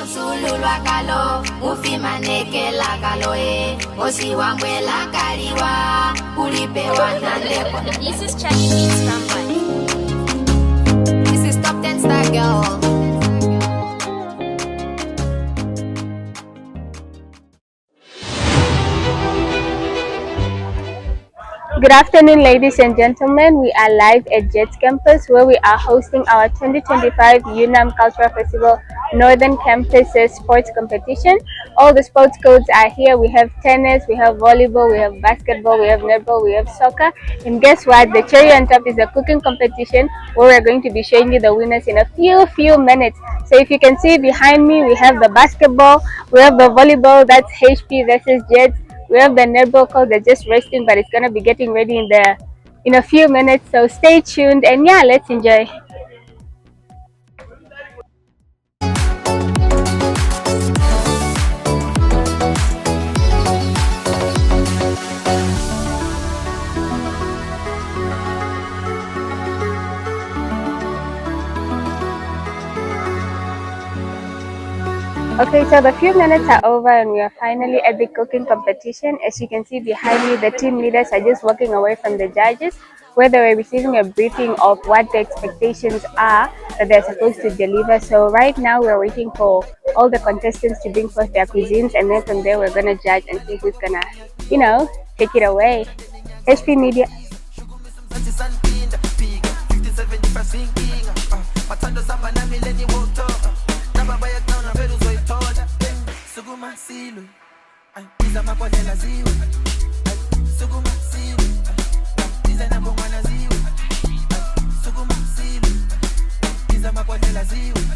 sululwa kalo mufimaneke la kaloe osiwambwe la kaliwa ulipewa na lepo. This is Chinese Standby. This is Top 10 Star Girl. Good afternoon, ladies and gentlemen. We are live at JEDS Campus, where we are hosting our 2025 UNAM Cultural Festival Northern Campus Sports Competition. All the sports codes are here. We have tennis, we have volleyball, we have basketball, we have netball, we have soccer. And guess what? The cherry on top is a cooking competition, where we're going to be showing you the winners in a few minutes. So if you can see behind me, we have the basketball, we have the volleyball, that's HP versus JEDS. We have the netball coach that's just resting, but it's gonna be getting ready in a few minutes. So stay tuned and yeah, let's enjoy. Okay, so the few minutes are over and we are finally at the cooking competition. As you can see behind me, the team leaders are just walking away from the judges, where they were receiving a briefing of what the expectations are that they're supposed to deliver. So right now we're waiting for all the contestants to bring forth their cuisines, and then from there we're gonna judge and see who's gonna, take it away. HP Media. Suguma silu, iza mapolela ziwe. Suguma silu, iza nabongwana ziwe. Suguma silu, iza mapolela ziwe.